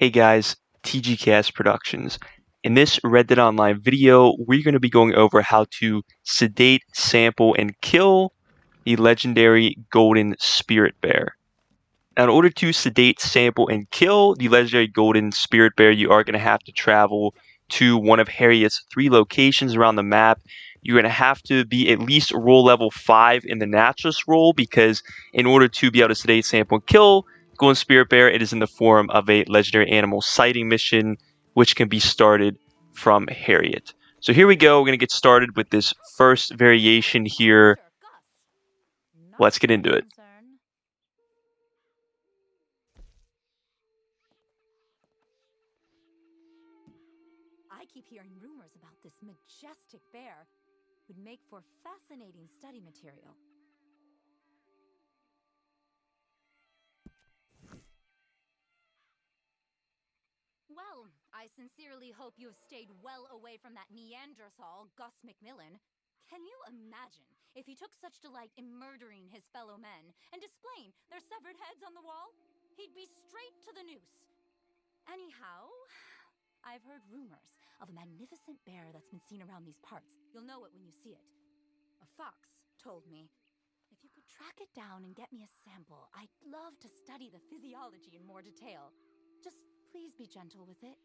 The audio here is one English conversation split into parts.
Hey guys, TGKS Productions. In this Red Dead Online video, we're going to be going over how to sedate, sample, and kill the legendary Golden Spirit Bear. Now, in order to sedate, sample, and kill the legendary Golden Spirit Bear, you are going to have to travel to one of Harriet's 3 locations around the map. You're going to have to be at least role level 5 in the naturalist role, because in order to be able to sedate, sample, and kill Golden Spirit Bear, it is in the form of a legendary animal sighting mission, which can be started from Harriet. So here we go. We're going to get started with this first variation here. Let's get into it. I keep hearing rumors about this majestic bear. Would make for fascinating study material. Well, I sincerely hope you have stayed well away from that Neanderthal, Gus McMillan. Can you imagine if he took such delight in murdering his fellow men and displaying their severed heads on the wall? He'd be straight to the noose. Anyhow, I've heard rumors of a magnificent bear that's been seen around these parts. You'll know it when you see it. A fox told me. If you could track it down and get me a sample, I'd love to study the physiology in more detail. Just please be gentle with it.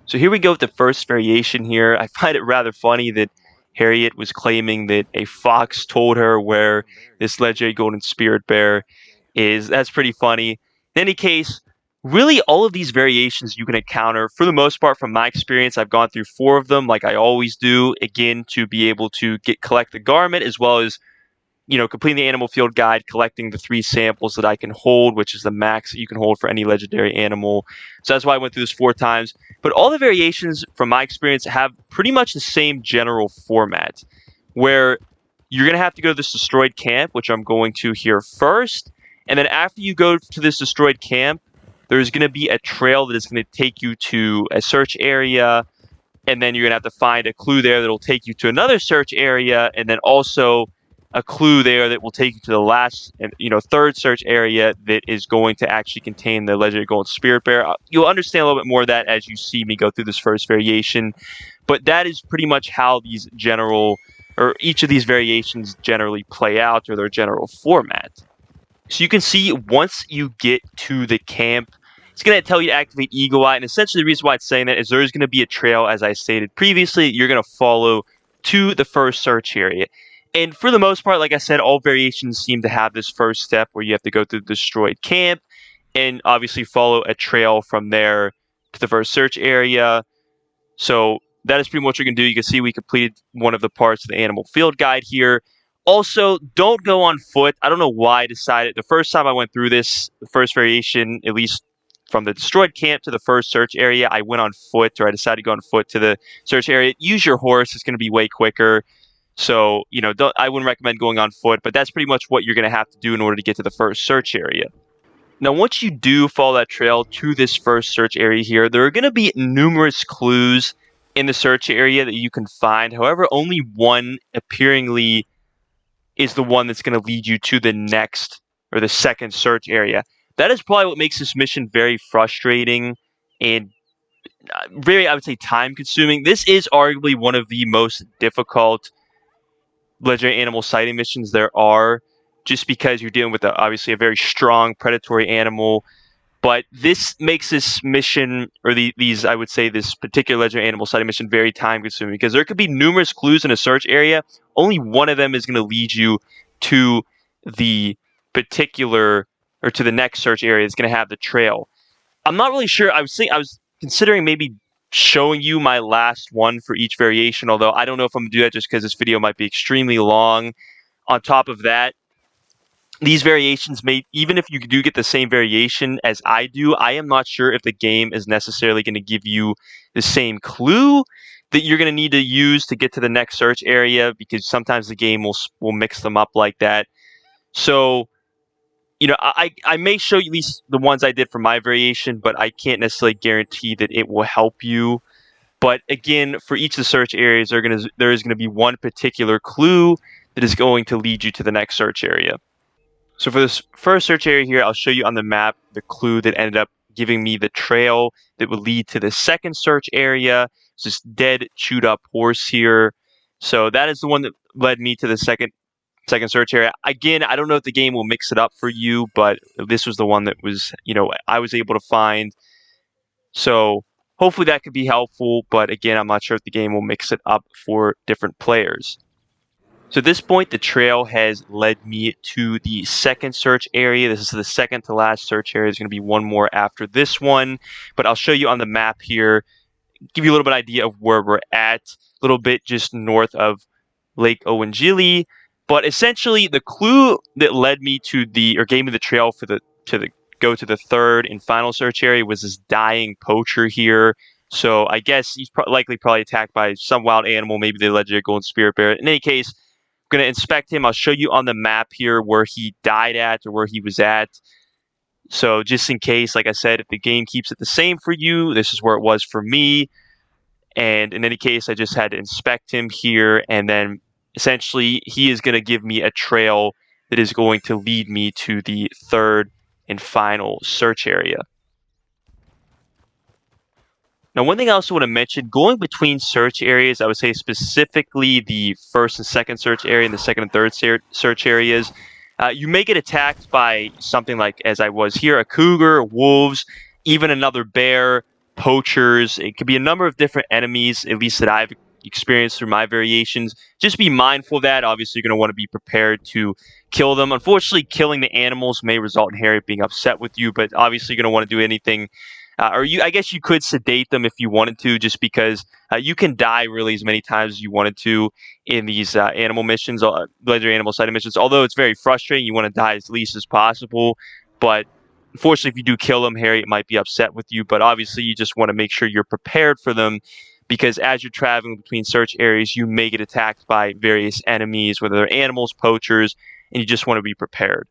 So here we go with the first variation here. I find it rather funny that Harriet was claiming that a fox told her where this legendary Golden Spirit Bear is. That's pretty funny. In any case, really all of these variations you can encounter, for the most part, from my experience, I've gone through 4 of them like I always do, again, to be able to collect the garment, as well as completing the animal field guide, collecting the 3 samples that I can hold, which is the max that you can hold for any legendary animal. So that's why I went through this 4 times. But all the variations, from my experience, have pretty much the same general format, where you're going to have to go to this destroyed camp, which I'm going to here first. And then after you go to this destroyed camp, there's going to be a trail that is going to take you to a search area. And then you're going to have to find a clue there that will take you to another search area. And then also a clue there that will take you to the last, third search area that is going to actually contain the legendary Golden Spirit Bear. You'll understand a little bit more of that as you see me go through this first variation. But that is pretty much how these each of these variations generally play out, or their general format. So you can see once you get to the camp, it's going to tell you to activate Eagle Eye. And essentially the reason why it's saying that is there's going to be a trail, as I stated previously, you're going to follow to the first search area. And for the most part, like I said, all variations seem to have this first step where you have to go through the destroyed camp and obviously follow a trail from there to the first search area. So that is pretty much what you're going to do. You can see we completed one of the parts of the animal field guide here. Also, don't go on foot. I don't know why I decided. The first time I went through this, the first variation, at least from the destroyed camp to the first search area, I went on foot, or I decided to go on foot to the search area. Use your horse. It's going to be way quicker. So, I wouldn't recommend going on foot, but that's pretty much what you're going to have to do in order to get to the first search area. Now, once you do follow that trail to this first search area here, there are going to be numerous clues in the search area that you can find. However, only one appearingly is the one that's going to lead you to the next, or the second search area. That is probably what makes this mission very frustrating and very, I would say, time consuming. This is arguably one of the most difficult legendary animal sighting missions there are, just because you're dealing with obviously a very strong predatory animal. But this makes this mission, or these, I would say, this particular legendary animal sighting mission very time consuming, because there could be numerous clues in a search area. Only one of them is going to lead you to the particular, or to the next search area. It's going to have the trail. I'm not really sure. I was considering maybe showing you my last one for each variation, although I don't know if I'm going to do that just because this video might be extremely long. On top of that, these variations may, even if you do get the same variation as I do, I am not sure if the game is necessarily going to give you the same clue. that you're going to need to use to get to the next search area, because sometimes the game will mix them up like that. So, I may show you at least the ones I did for my variation, but I can't necessarily guarantee that it will help you. But again, for each of the search areas, there is going to be one particular clue that is going to lead you to the next search area. So for this first search area here, I'll show you on the map the clue that ended up giving me the trail that would lead to the second search area. It's this dead, chewed up horse here. So that is the one that led me to the second search area. Again, I don't know if the game will mix it up for you, but this was the one that was, I was able to find. So hopefully that could be helpful, but again, I'm not sure if the game will mix it up for different players. So at this point, the trail has led me to the second search area. This is the second to last search area. There's going to be one more after this one, but I'll show you on the map here, give you a little bit idea of where we're at, a little bit just north of Lake Owanjili. But essentially, the clue that led me or gave me the trail to go to the third and final search area was this dying poacher here. So I guess he's probably attacked by some wild animal, maybe the legendary golden spirit bear. In any case, I'm going to inspect him. I'll show you on the map here where he died at or where he was at. So just in case, like I said, if the game keeps it the same for you, this is where it was for me. And in any case, I just had to inspect him here, and then essentially he is going to give me a trail that is going to lead me to the third and final search area. Now, one thing I also want to mention, going between search areas, I would say specifically the first and second search area and the second and third search areas, you may get attacked by something like, as I was here, a cougar, wolves, even another bear, poachers. It could be a number of different enemies, at least that I've experienced through my variations. Just be mindful of that. Obviously, you're going to want to be prepared to kill them. Unfortunately, killing the animals may result in Harriet being upset with you, but obviously you're going to want to do anything I guess you could sedate them if you wanted to, just because you can die really as many times as you wanted to in these animal missions, legendary animal sighting missions. Although it's very frustrating, you want to die as least as possible. But unfortunately, if you do kill them, Harriet might be upset with you. But obviously, you just want to make sure you're prepared for them, because as you're traveling between search areas, you may get attacked by various enemies, whether they're animals, poachers, and you just want to be prepared.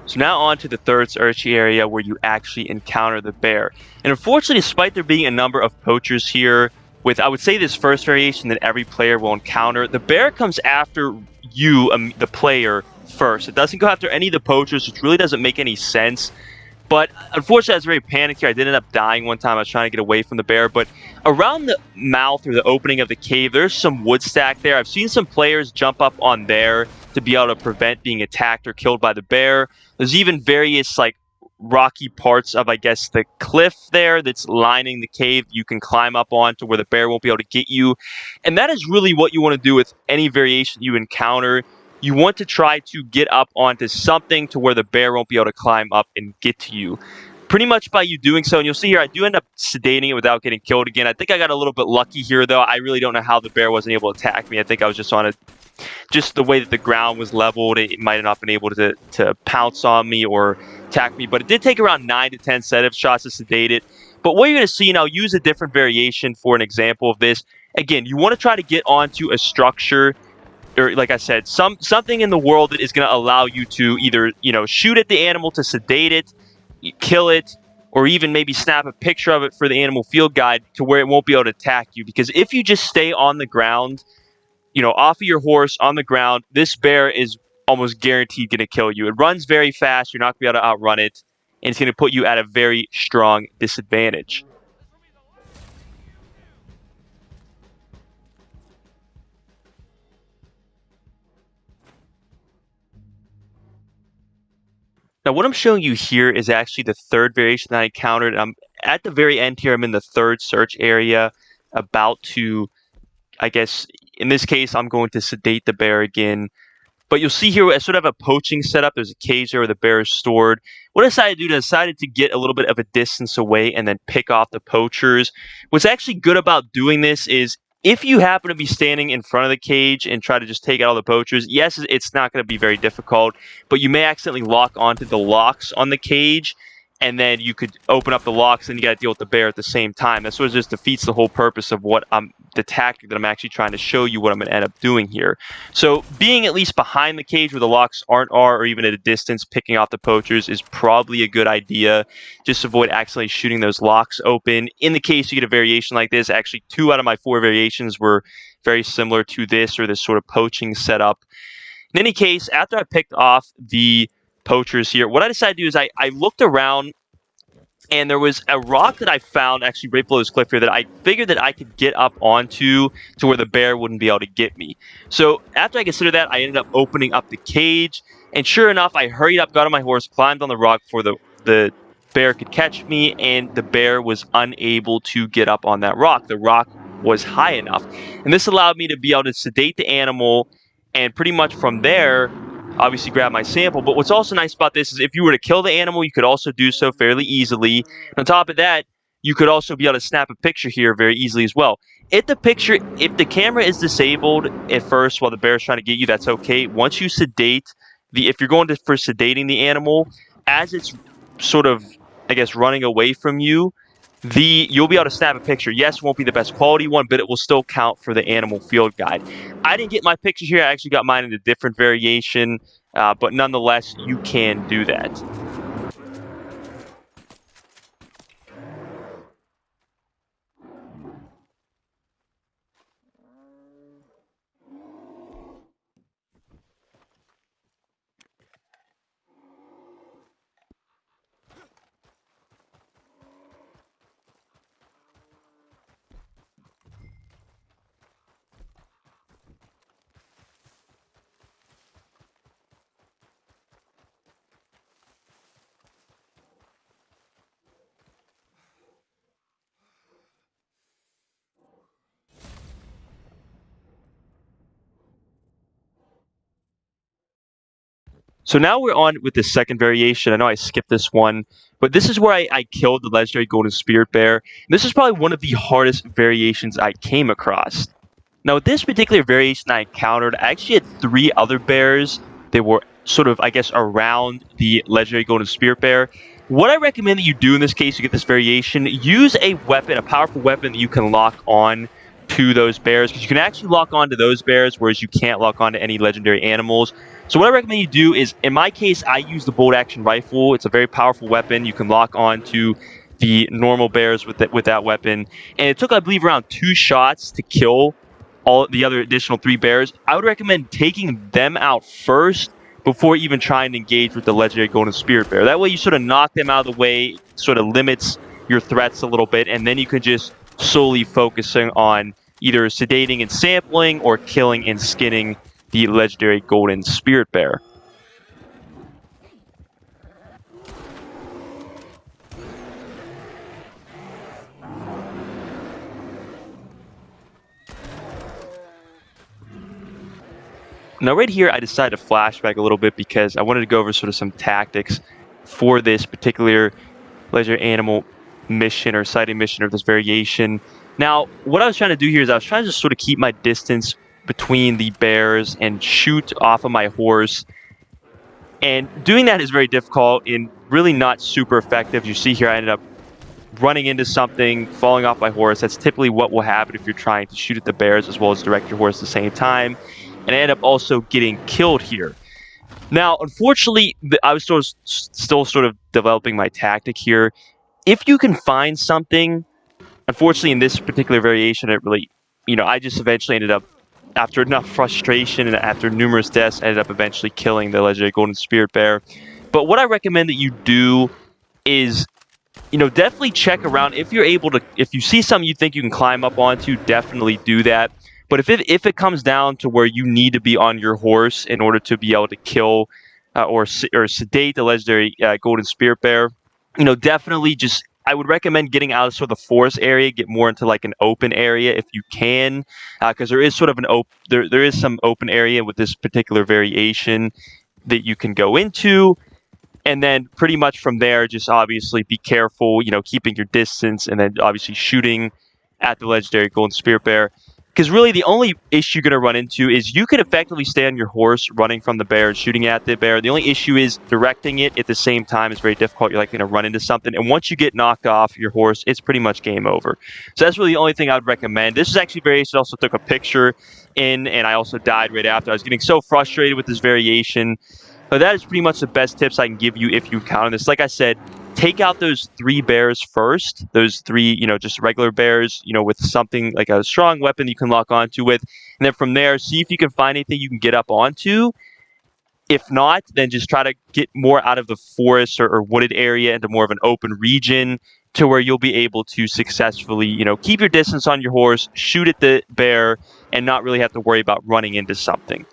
So now on to the third search area where you actually encounter the bear. And unfortunately, despite there being a number of poachers here, with I would say this first variation that every player will encounter, the bear comes after you, the player, first. It doesn't go after any of the poachers, which really doesn't make any sense. But unfortunately, I was very panicked here. I did end up dying one time. I was trying to get away from the bear. But around the mouth or the opening of the cave, there's some wood stack there. I've seen some players jump up on there to be able to prevent being attacked or killed by the bear. There's even various rocky parts of, I guess, the cliff there that's lining the cave you can climb up on to where the bear won't be able to get you. And that is really what you want to do with any variation you encounter. You want to try to get up onto something to where the bear won't be able to climb up and get to you. Pretty much by you doing so, and you'll see here, I do end up sedating it without getting killed again. I think I got a little bit lucky here, though. I really don't know how the bear wasn't able to attack me. I think I was just the way that the ground was leveled, it might have not been able to pounce on me or attack me. But it did take around 9 to 10 setup shots to sedate it. But what you're going to see, and I'll use a different variation for an example of this. Again, you want to try to get onto a structure, or like I said, something in the world that is going to allow you to either, shoot at the animal to sedate it, kill it, or even maybe snap a picture of it for the animal field guide to where it won't be able to attack you. Because if you just stay on the ground, off of your horse on the ground, this bear is almost guaranteed going to kill you. It runs very fast. You're not going to be able to outrun it, and it's going to put you at a very strong disadvantage. Now, what I'm showing you here is actually the third variation that I encountered. I'm at the very end here. I'm in the third search area, about to, I guess, In this case, I'm going to sedate the bear again. But you'll see here, I sort of have a poaching setup. There's a cage there where the bear is stored. What I decided to do, I decided to get a little bit of a distance away and then pick off the poachers. What's actually good about doing this is if you happen to be standing in front of the cage and try to just take out all the poachers, yes, it's not going to be very difficult, but you may accidentally lock onto the locks on the cage, and then you could open up the locks and you got to deal with the bear at the same time. That sort of just defeats the whole purpose of the tactic that I'm actually trying to show you what I'm going to end up doing here. So being at least behind the cage where the locks are, or even at a distance, picking off the poachers is probably a good idea. Just avoid accidentally shooting those locks open. In the case you get a variation like this, actually 2 out of my 4 variations were very similar to this, or this sort of poaching setup. In any case, after I picked off the poachers here, what I decided to do is I looked around, and there was a rock that I found actually right below this cliff here that I figured that I could get up onto to where the bear wouldn't be able to get me. So after I considered that, I ended up opening up the cage, and sure enough, I hurried up, got on my horse, climbed on the rock before the bear could catch me, and the bear was unable to get up on that rock. The rock was high enough, and this allowed me to be able to sedate the animal, and pretty much from there, obviously grab my sample. But what's also nice about this is if you were to kill the animal, you could also do so fairly easily. And on top of that, you could also be able to snap a picture here very easily as well. If the camera is disabled at first while the bear is trying to get you, that's okay. Once you sedate if you're going for sedating the animal, as it's sort of, I guess, running away from you, you'll be able to snap a picture. Yes, it won't be the best quality one, but it will still count for the animal field guide. I didn't get my picture here. I actually got mine in a different variation, but nonetheless, you can do that. So now we're on with the second variation. I know I skipped this one, but this is where I killed the legendary golden spirit bear. This is probably one of the hardest variations I came across. Now, with this particular variation I encountered, I actually had 3 other bears that were sort of, I guess, around the legendary golden spirit bear. What I recommend that you do in this case to get this variation, use a weapon, a powerful weapon that you can lock on to those bears, because you can actually lock on to those bears, whereas you can't lock on to any legendary animals. So what I recommend you do is, in my case, I use the bolt action rifle. It's a very powerful weapon. You can lock on to the normal bears with that weapon. And it took, I believe, around 2 shots to kill all the other additional 3 bears. I would recommend taking them out first before even trying to engage with the legendary golden spirit bear. That way you sort of knock them out of the way, sort of limits your threats a little bit, and then you can just solely focusing on either sedating and sampling or killing and skinning the legendary golden spirit bear. Now right here, I decided to flashback a little bit because I wanted to go over sort of some tactics for this particular legendary animal mission or sighting mission or this variation. Now, what I was trying to do here is I was trying to just sort of keep my distance between the bears and shoot off of my horse. And doing that is very difficult and really not super effective. You see here, I ended up running into something, falling off my horse. That's typically what will happen if you're trying to shoot at the bears as well as direct your horse at the same time. And I ended up also getting killed here. Now, unfortunately, I was still sort of developing my tactic here. If you can find something, unfortunately, in this particular variation, it really, I just eventually ended up, after enough frustration and after numerous deaths, I ended up eventually killing the legendary golden spirit bear. But what I recommend that you do is, definitely check around. If you see something you think you can climb up onto, definitely do that. But if it comes down to where you need to be on your horse in order to be able to kill or sedate the legendary golden spirit bear, definitely just I would recommend getting out of sort of the forest area, get more into like an open area if you can, because there is sort of there is some open area with this particular variation that you can go into. And then pretty much from there, just obviously be careful, keeping your distance, and then obviously shooting at the legendary golden spirit bear. Because really, the only issue you're going to run into is you can effectively stay on your horse running from the bear and shooting at the bear. The only issue is directing it at the same time is very difficult. You're likely to run into something. And once you get knocked off your horse, it's pretty much game over. So that's really the only thing I would recommend. This is actually variation. I also took a picture in, and I also died right after. I was getting so frustrated with this variation. But that is pretty much the best tips I can give you if you count on this. Like I said, take out those 3 bears first. Those 3, just regular bears, with something like a strong weapon you can lock onto with. And then from there, see if you can find anything you can get up onto. If not, then just try to get more out of the forest or wooded area into more of an open region to where you'll be able to successfully, keep your distance on your horse, shoot at the bear, and not really have to worry about running into something.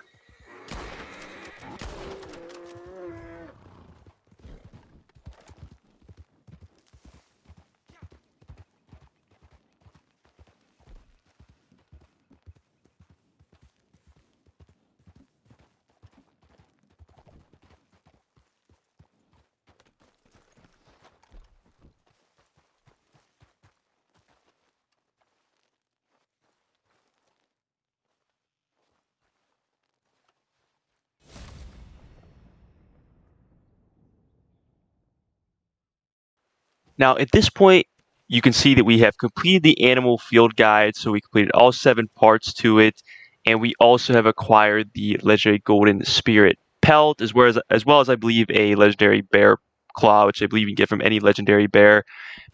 Now, at this point, you can see that we have completed the animal field guide, so we completed all 7 parts to it, and we also have acquired the legendary golden spirit pelt, as well as I believe a legendary bear claw, which I believe you can get from any legendary bear.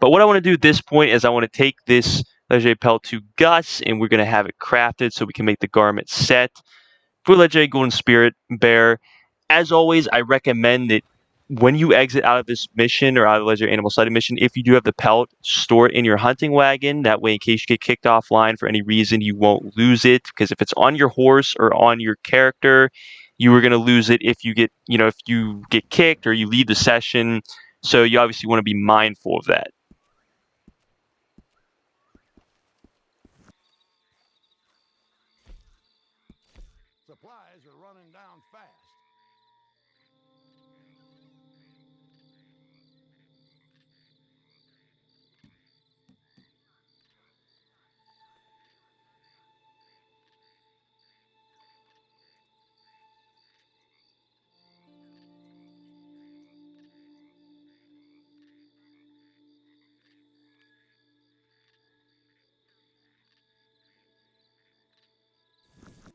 But what I want to do at this point is I want to take this legendary pelt to Gus, and we're going to have it crafted so we can make the garment set for legendary golden spirit bear. As always, I recommend that when you exit out of this mission or out of the legendary animal sighting mission, if you do have the pelt, store it in your hunting wagon. That way, in case you get kicked offline for any reason, you won't lose it. Because if it's on your horse or on your character, you are going to lose it if you get kicked or you leave the session. So you obviously want to be mindful of that. Supplies are running down fast.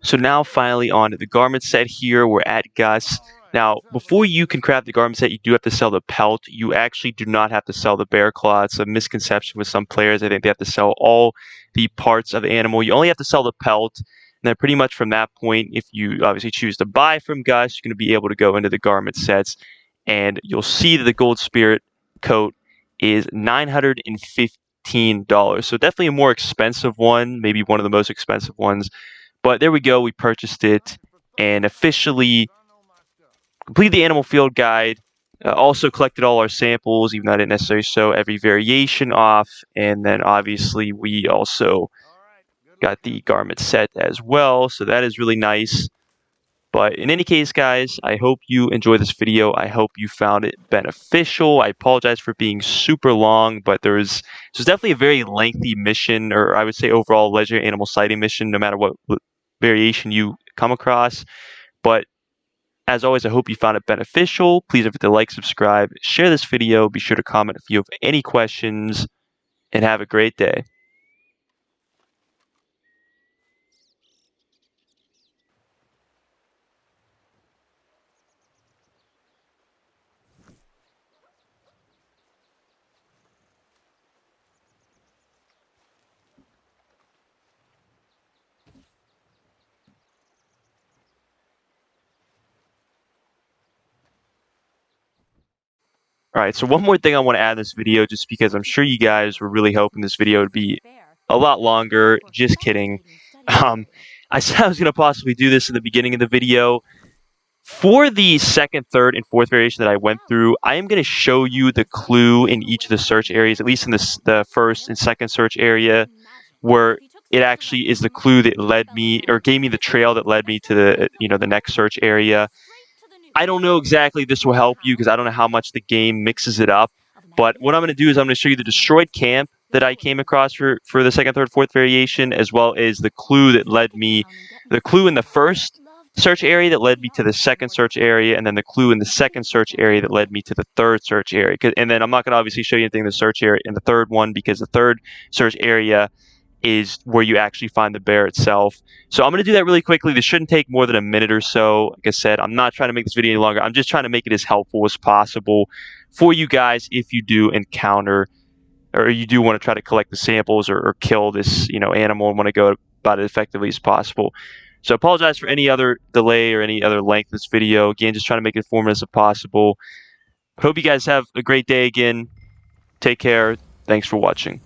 So now finally on to the garment set here. We're at Gus. Now, before you can craft the garment set, you do have to sell the pelt. You actually do not have to sell the bear claw. It's a misconception with some players. I think they have to sell all the parts of the animal. You only have to sell the pelt. And then pretty much from that point, if you obviously choose to buy from Gus, you're going to be able to go into the garment sets. And you'll see that the gold spirit coat is $915. So definitely a more expensive one, maybe one of the most expensive ones. But there we go. We purchased it and officially completed the animal field guide. Also collected all our samples, even though I didn't necessarily show every variation off. And then obviously we also got the garment set as well. So that is really nice. But in any case, guys, I hope you enjoyed this video. I hope you found it beneficial. I apologize for being super long, but this was definitely a very lengthy mission, or I would say overall legendary animal sighting mission, no matter what variation you come across. But as always, I hope you found it beneficial. Please don't forget to like, subscribe, share this video. Be sure to comment if you have any questions, and have a great day. All right, so one more thing I want to add in this video, just because I'm sure you guys were really hoping this video would be a lot longer. Just kidding. I said I was going to possibly do this in the beginning of the video, For the second, third, and fourth variation that I went through, I am going to show you the clue in each of the search areas, at least in the first and second search area, where it actually is the clue that led me or gave me the trail that led me to the next search area. I don't know exactly if this will help you because I don't know how much the game mixes it up. But what I'm going to do is I'm going to show you the destroyed camp that I came across for the second, third, fourth variation, as well as the clue that led me, the clue in the first search area that led me to the second search area, and then the clue in the second search area that led me to the third search area. And then I'm not going to obviously show you anything in the search area in the third one because the third search area is where you actually find the bear itself. So I'm going to do that really quickly. This shouldn't take more than a minute or so. Like I said, I'm not trying to make this video any longer. I'm just trying to make it as helpful as possible for you guys if you do encounter or you do want to try to collect the samples or kill this animal and want to go about it effectively as possible. So I apologize for any other delay or any other length of this video. Again, just trying to make it informative as possible. Hope you guys have a great day again. Take care. Thanks for watching.